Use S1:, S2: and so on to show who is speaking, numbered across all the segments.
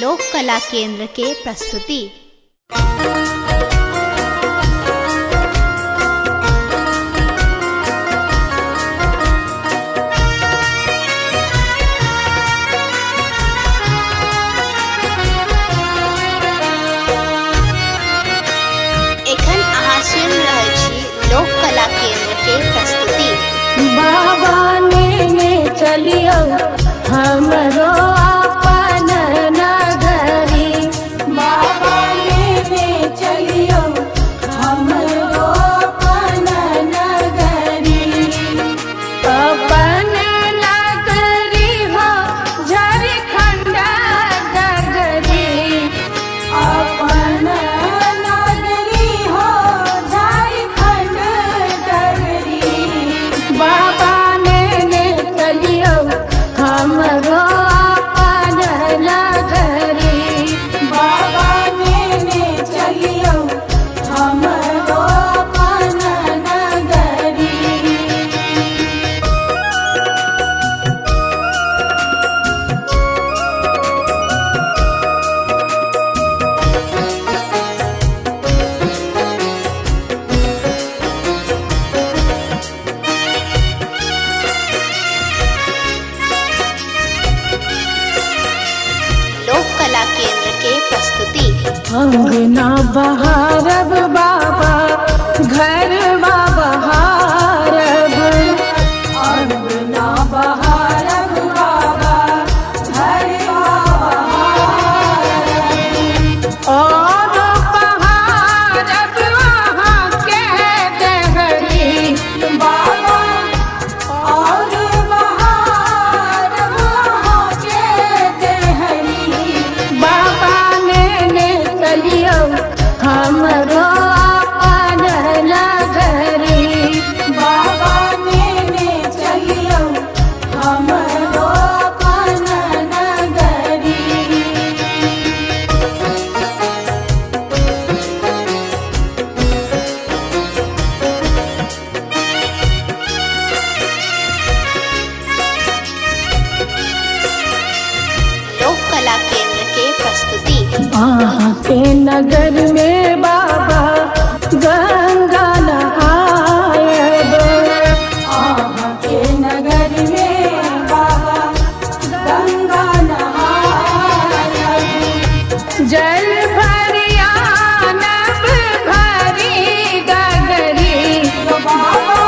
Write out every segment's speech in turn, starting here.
S1: लोक कला केंद्र के प्रस्तुति। एखन अहाँ सुनि रहल छी लोक कला केंद्र के प्रस्तुति।
S2: बाबा ने चलियो हमरो अपन नगरी, बाबा ने चलियो हमरो अपन नगरी, अपन नगरी हो झारखंड नगरी, अपन नगरी हो झारखंड नगरी। बाबा ने चलियो हमरो अपन नगरी, बाबा ने चलियो हमरो अपन नगरी।
S1: लोक कला केंद्र के प्रस्तुति।
S2: अंगना बहारब बाबा घरवा बहारब, अंगना बहारब बाबा घरवा बहारब, और बहारब वहाँ के देहरी बाबा, और बहारब वहाँ के देहरी। बाबा ने चलियो हमरो अपन नगरी, बाबा ने चलियो हमरो अपन नगरी।
S1: लोक कला केंद्र के प्रस्तुति।
S2: वहाँ के नगर में बाबा गंगा नहायब, वहाँ के नगर में बाबा गंगा नहायब, जल भरियानब भरी गगरी बाबा,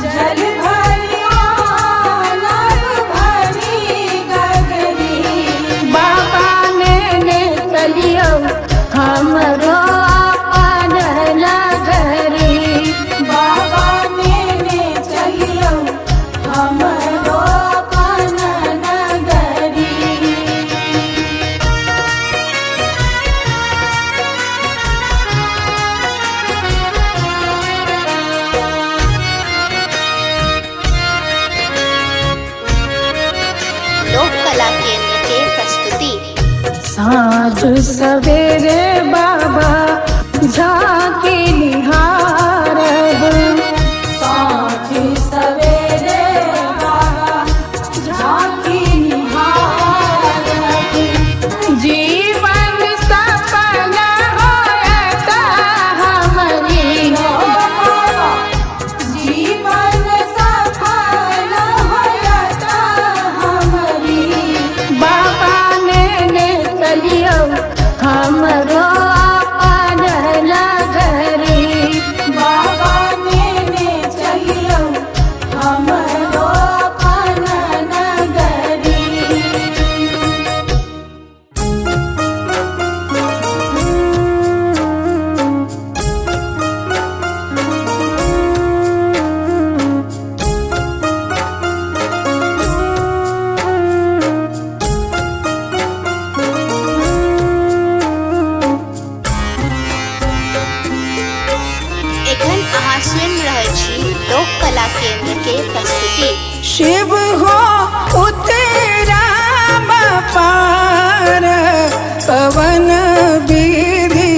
S2: जल भरियानब भरी गगरी। बाबा ने चलियो हमरो अपन नगरी, बाबा ने चलियो हमरो अपन नगरी।
S1: लोक कला केंद्र के प्रस्तुति।
S2: साँझ सवेरे बाबा झांकी निहारब, साँझ सवेरे बाबा झांकी निहारब, जीवन सफल होयत हमरी बाबा, जीवन सफल होयत हमरी। बाबा ने चलियो हमरो अपन नगरी, बाबा ने चलियो हमरो अपन नगरी।
S1: एखन अहाँ सुनि रहल छी लोक कला केंद्र के प्रस्तुति।
S2: शिव हो उतरा पार पवन विधि,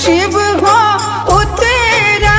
S2: शिव हो उतरा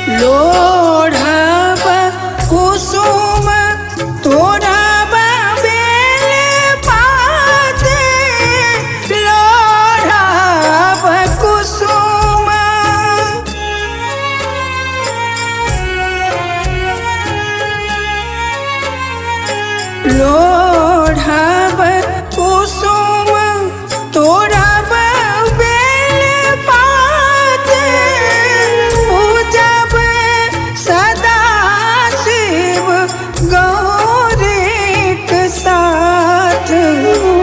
S2: लोढ़ब कुसुम तोड़ब बेल पात लोढ़ब कुसुम लोढ़ब कुसुम तोड़ब बेल पात पूजब सदा शिव गौरीक साथ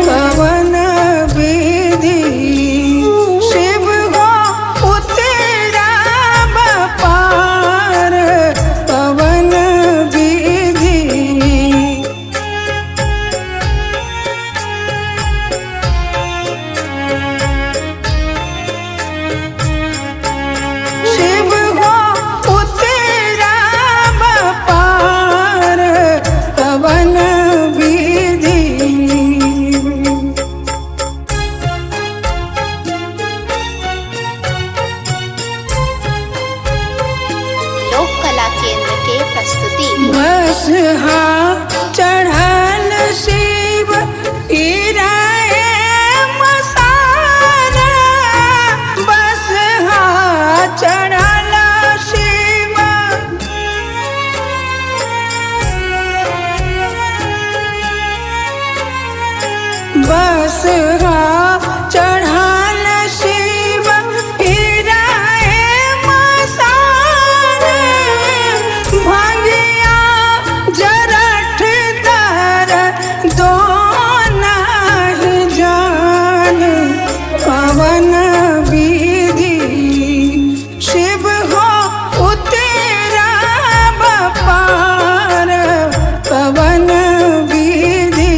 S2: पवन विधि शिव हो उतरब पार पवन विधि शिव हो उतरब पार पवन विधि
S1: लोक कला केंद्र के प्रस्तुति
S2: बस चढ़ल शिव गिराए मसारा बस चढ़ल शिव बस चढ़ल शिव गिराए मसारा भंगिया जरठ दर दो नहीं जान पवन विधि शिव हो उतरब पार पवन विधि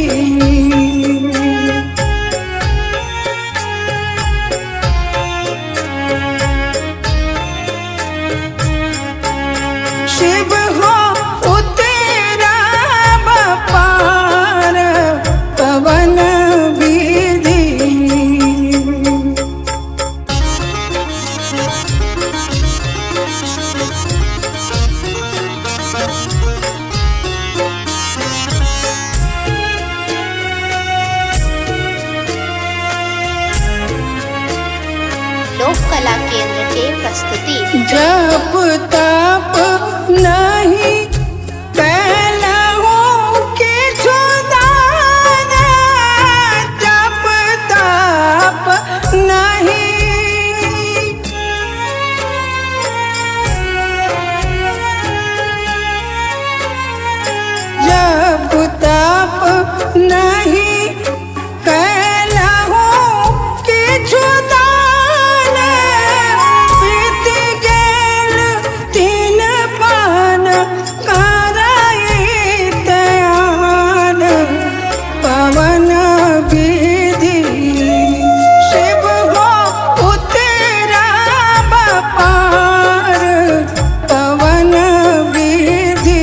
S2: शिव हो उतरब पार पवन विधि
S1: लोक कला केंद्र के प्रस्तुति
S2: जप तप नहीं कैलहु किछु दान जप तप नहीं जप तप नहीं कैलहु किछु दान बीत गेल 3 पान करैत आन पवन विधि शिव हो उतरब पार पवन विधि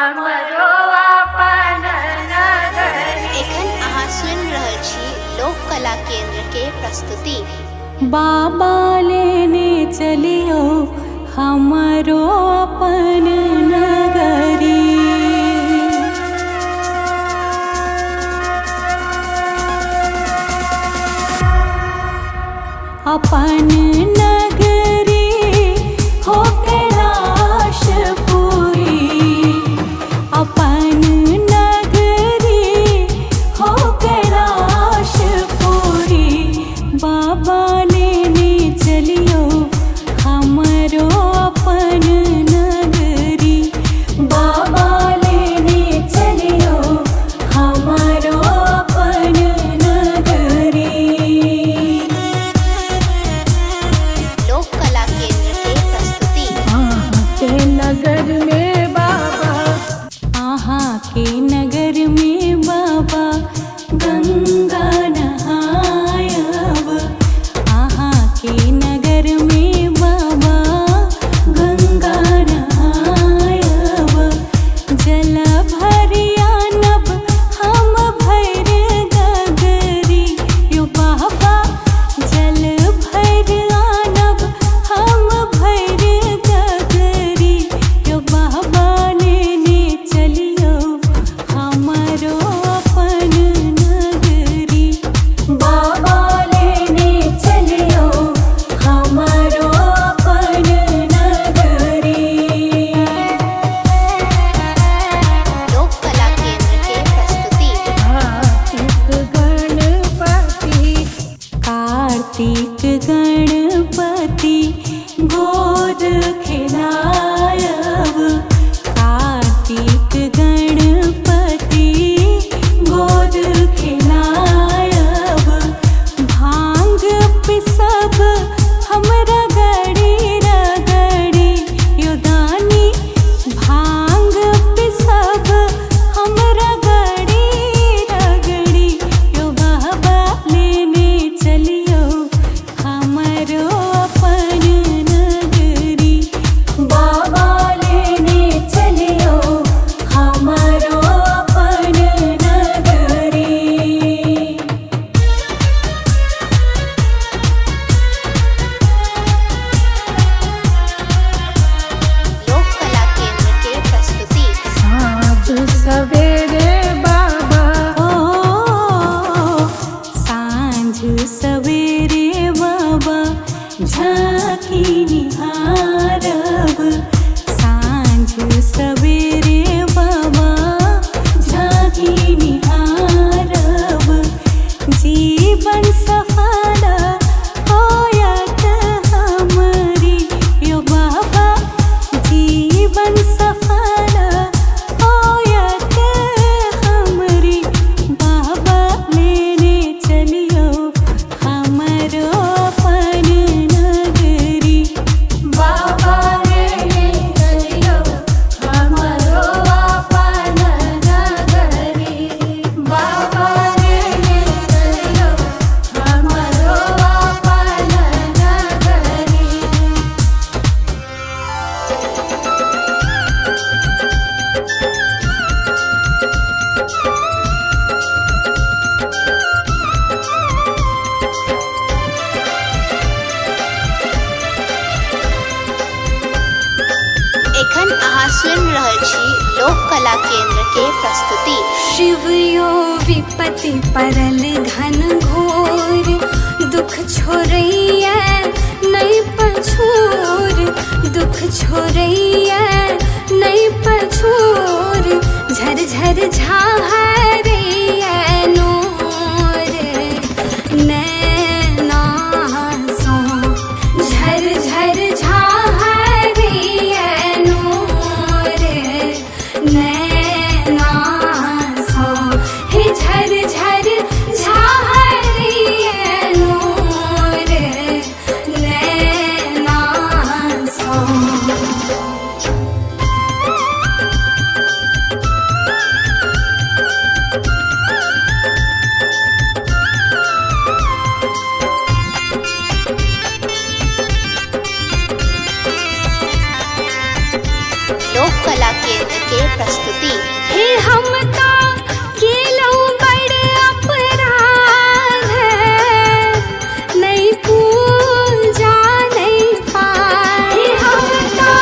S3: हमरो अपन नगरी।
S1: एखन अहाँ सुनि रहल छी लोक कला केंद्र के प्रस्तुति।
S4: बाबा लेने चलियो हमरो अपन नगरी। अपन नगरी हो कैलाशपुरी, अपन नगरी हो कैलाशपुरी। बाबा लेने चलियो हमरो अपन नगरी। बाबा लेने चलियो हमरो अपन नगरी।
S1: लोक कला केंद्र के प्रस्तुति।
S2: के नगर में बाबा,
S4: आहा के नगर में बाबा गंगा नहायब। आहा के नगर में बाबा गंगा नहायब। जल भरियानब हम भैर गगरी यो बाबा। जल भरियानब हम भैर गगरी यो बाबा। लेने चलियो हमरो अपन नगरी। बाबा लेने चलियो हमरो अपन नगरी।
S1: लोक कला केंद्र के प्रस्तुति।
S2: कार्तिक
S4: कार्तिक
S2: गणपति,
S4: गणपति गोद खिलायब। कार्तिक गणपति गोद खिलायब। भांग पिसब हमरा गड़ी रगड़ी यो दानी। भांग पिसब हमरा गड़ी रगड़ी यो बाबा। लेने चलियो हमरो अपन नगरी। बाबा लेने चलियो हमरो अपन नगरी।
S1: लोक कला केंद्र के प्रस्तुति।
S2: साँझ सवेरे बाबा,
S4: ओ सांझ सवेरे बाबा झांकी निहारब। सांझ सवेरे बाबा झांकी निहारब। जीवन सफल होयत हमरी यो बाबा। जीवन सफल होयत हमरी। बाबा लेने चलियो हमरो अपन नगरी। बाबा लेने चलियो हमरो अपन नगरी। बाबा लेने चलियो हमरो अपन नगरी।
S1: एखन अहाँ सुनि रहल छी लोक कला केंद्र के प्रस्तुति।
S3: शिवयो विपत्ति परल घन घोर, दुख छोड़ैया नहीं पछोर। दुख छोड़ैया नहीं पछोर। झर झर झाहरैया नोर नैना सो। झर झर झाहरैया नोर नैना सो। हे झर झर झाहरैया नोर नैना सो।
S1: कला केंद्र के प्रस्तुति।
S3: हे हम ता गेलऊ बड़ अपराध नहीं पूजा नहीं पाए। हे हम ता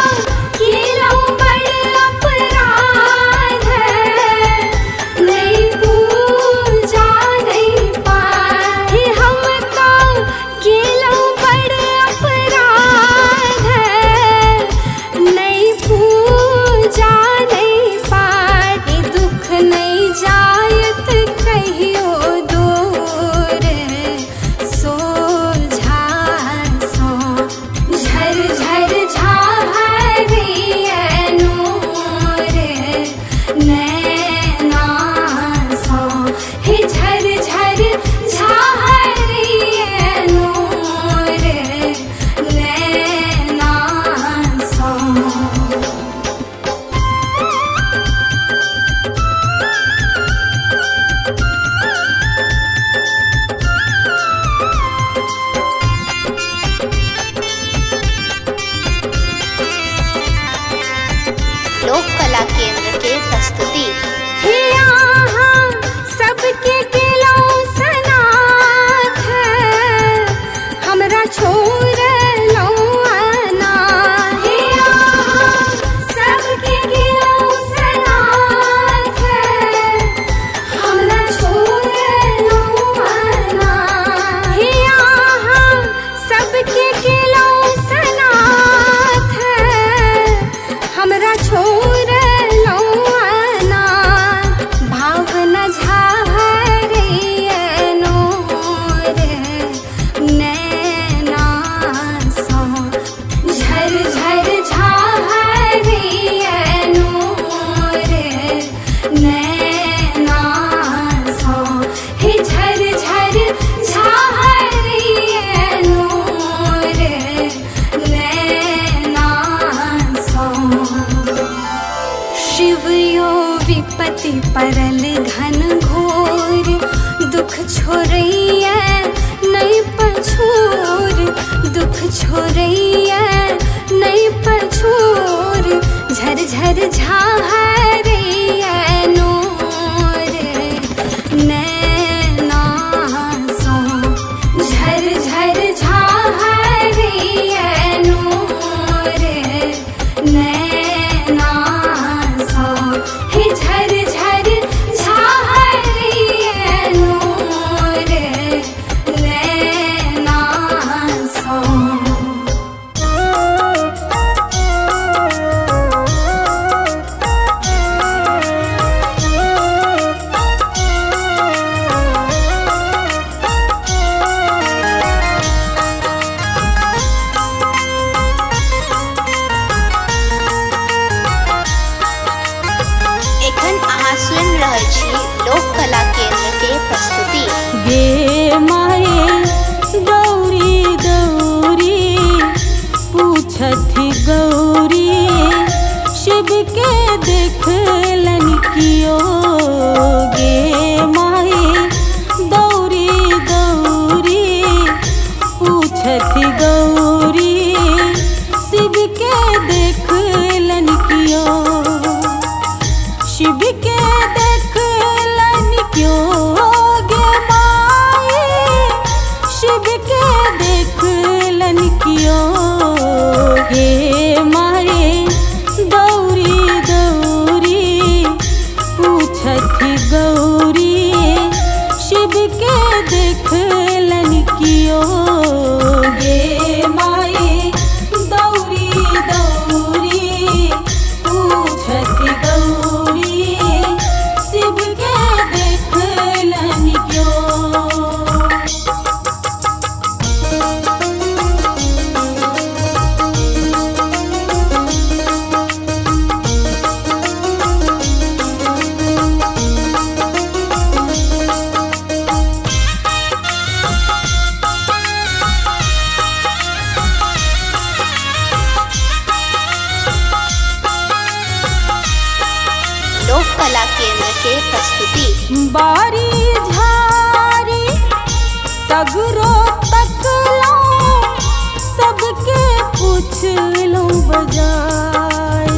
S3: गेलऊ बड़ अपराध नहीं पूजा नहीं पाए। हे हम ता गेलऊ बड़ अपराध नहीं पूजा नहीं पाए। दुख नहीं जायत कहियो दूर सोझा सो झर झर झाहरिए नूर नैना सो। हे झर झर झाहरिए नूर नैना सो।
S1: लोक कला केंद्र के प्रस्तुति।
S3: हे यहाँ सबके केलऊ सनाथ हमरा छोड़ लौआना। हे यहाँ सबके केलऊ सनाथ हमरा छोड़ लौआना। हे यहाँ सबके केलऊ सनाथ हमरा छोड़ लौआना। भावना झाहरिए नूर नैना सो। झर झर झाहरिए नूर नैना सो। हे झर झर झाहरिए नूर नैना सो। शिव यो विपत्ति परल घन घोर दुख छोड़ैया नहीं पछोर। दुख छोड़ैया नहीं पछोर झर झर झाहरिए नूर नैना सो। झर झर झाहरिए नूर नैना सो। हे झर झर झाहरिए नूर नैना सो।
S1: एखन अहाँ सुनि रहल छी लोक कला केंद्र के प्रस्तुति।
S4: गे माए गौरी गौरी पूछथि गौरी शिव के देखलन कियो। गे माए गौरी गौरी पूछथि गौरी शिव के देखलन कियो। शिव के देखलन क्यों गे माए। शिव के देखलन क्यों गे माए गौरी गौरी पूछथि गौरी शिव के देखलन क्यों गे माए गौरी गौरी पूछथि गौरी शिव के देखलन क्यों।
S1: लोक कला केंद्र के प्रस्तुति।
S4: बारी झारी सगरो तकलो सबके पूछ लो बजाय।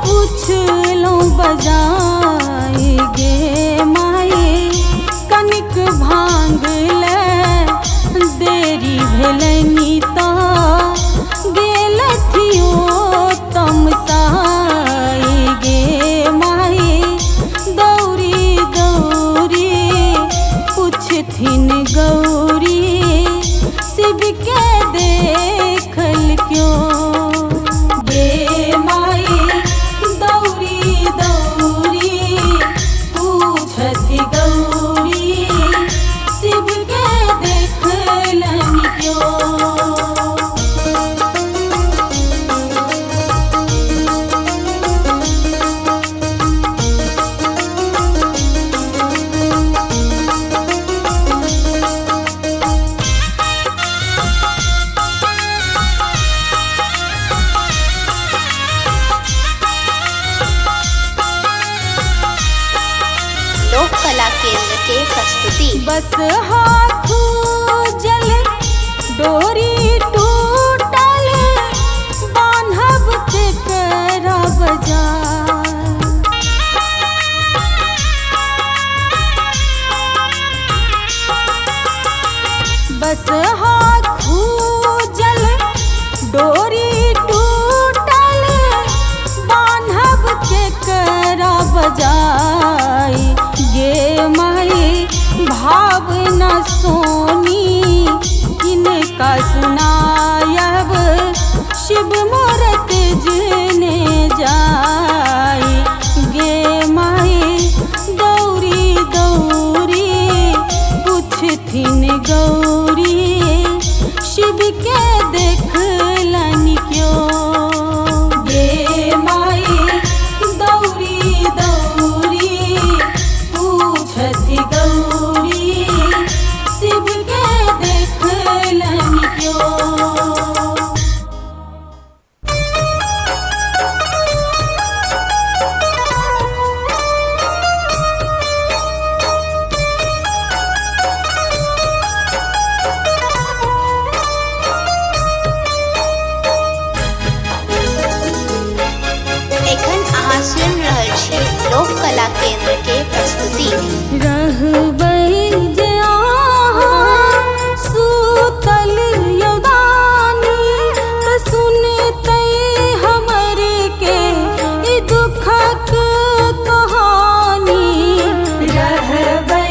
S4: पूछलौं बजाई गे माई कनिक भांग ले देरी भेलनी तो गेलथियो तमसाई गे माई दौरी दौरी पूछथिन गौरी शिव के देखल क्यों गे माई दौरी दौरी पूछथि गौरी शिव के देखलन क्यों।
S1: लोक कला केंद्र के प्रस्तुति।
S4: बस हाथू जल डोरी टूटल बान्हब केकरा बाजार बस हाथू जल डोरी टूटल बान्हब केकरा बजाई गे माई भाव न सोनी किनका सुनायब शिव मूरत जने जाई गे माई दौरी दौरी पूछथिन गौरी शिव के देखलन क्यों गे माई दौरी दौरी पूछथि गौरी शिव के देखलन क्यों।
S1: एखन अहाँ सुनि रहल छी लोक कला केंद्र के प्रस्तुति।
S4: रहबै जे अहाँ सुतल यौदानी त सुनतै हमर के ई दुखक कहानी रहबै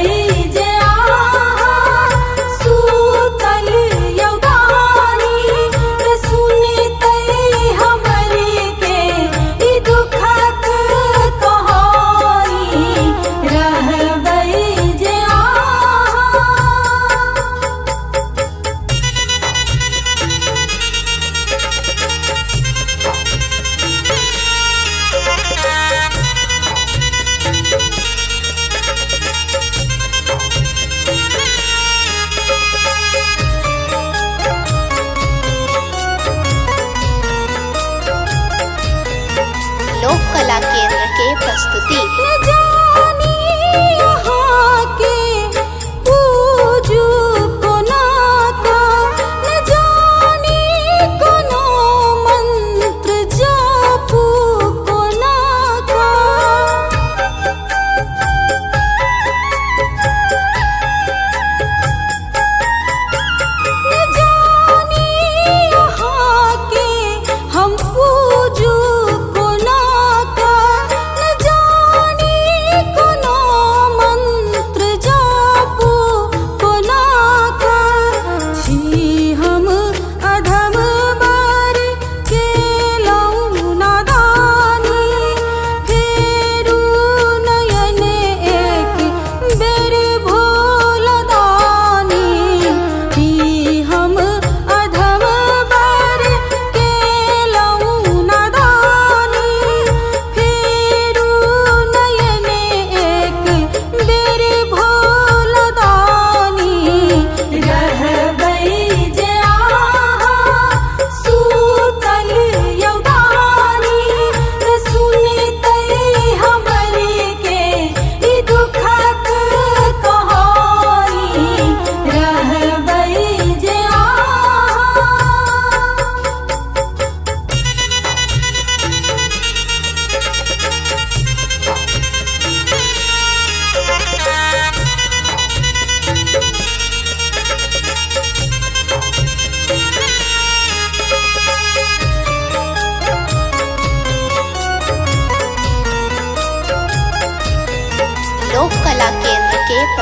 S4: जे अहाँ सुतल यौदानी त सुनतै हमर के ई दुखक कहानी रहबै जे अहाँ
S1: लोक कला केंद्र के प्रस्तुति।
S4: न जानी यहाँ के पूजू कोना का न जानी कोनो मंत्र जापू कोना का न जानी यहाँ के हम पूजू कोना का न जानी कोनो मंत्र जा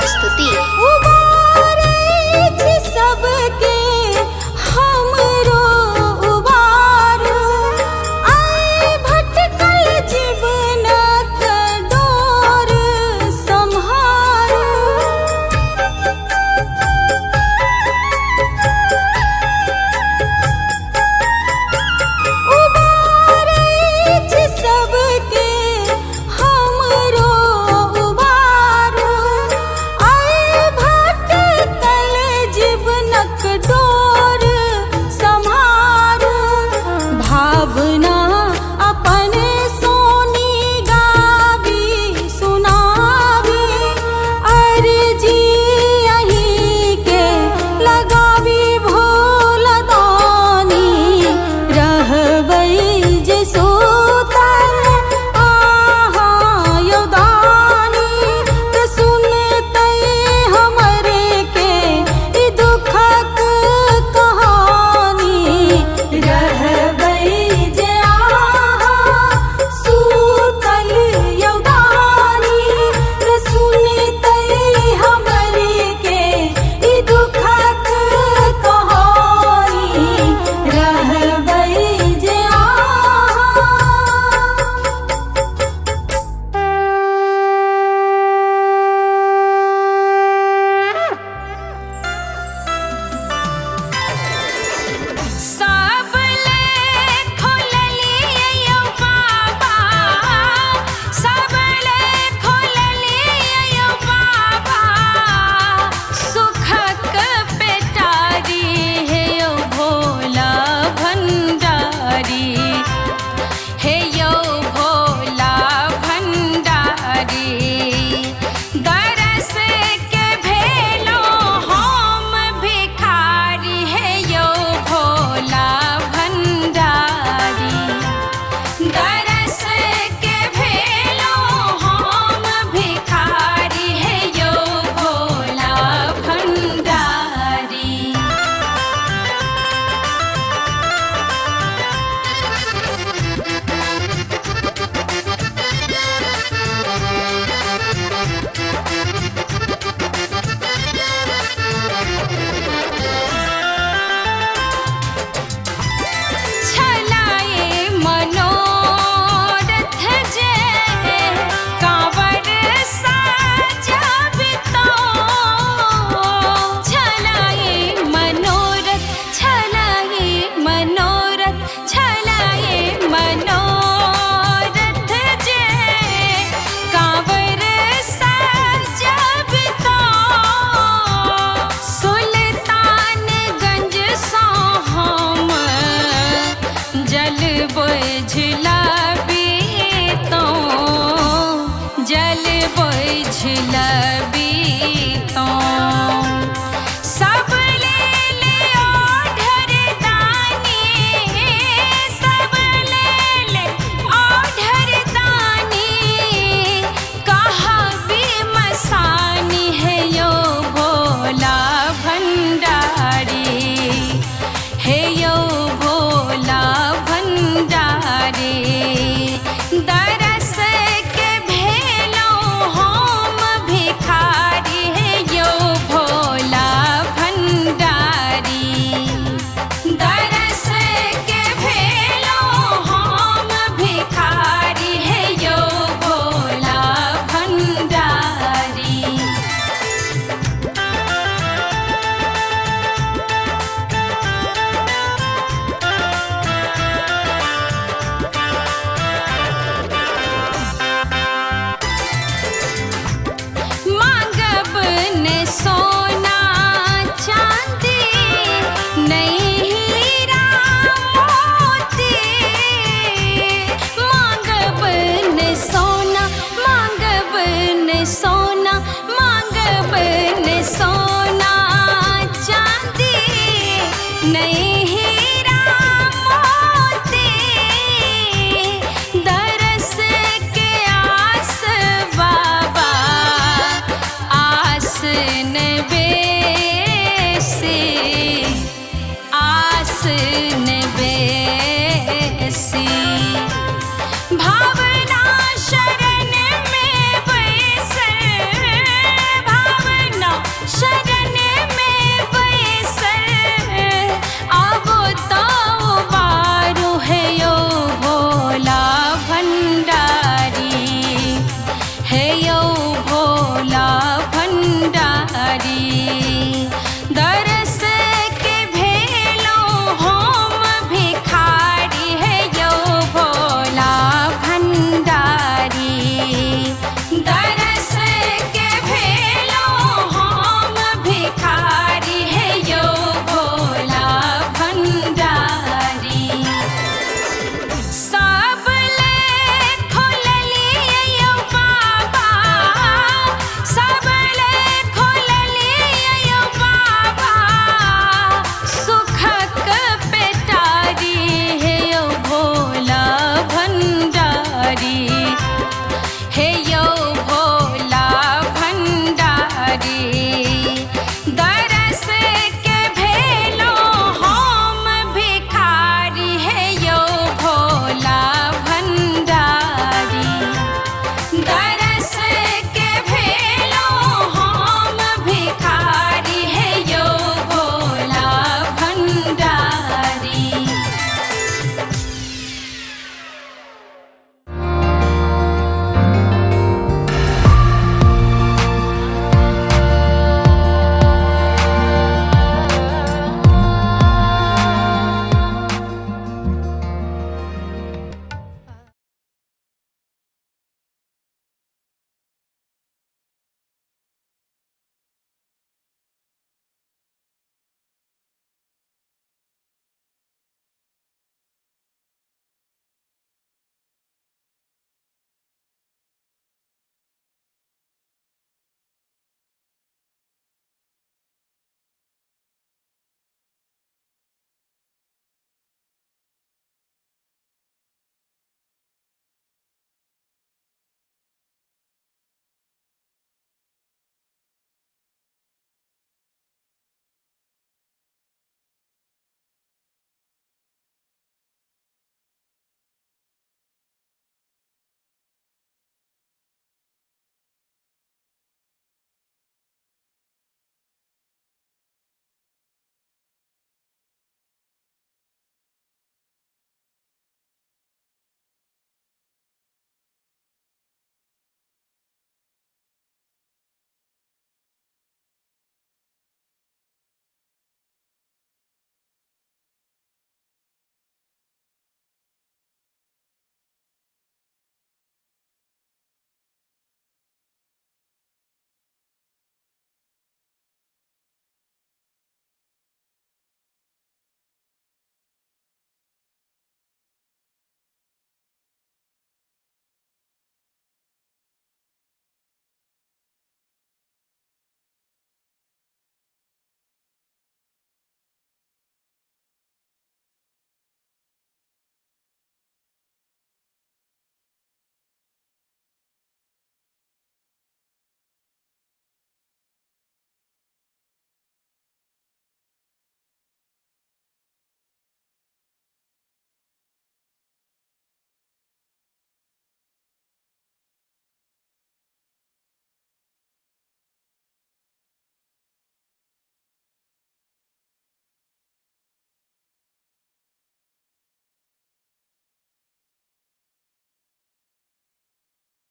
S1: प्रस्तुति।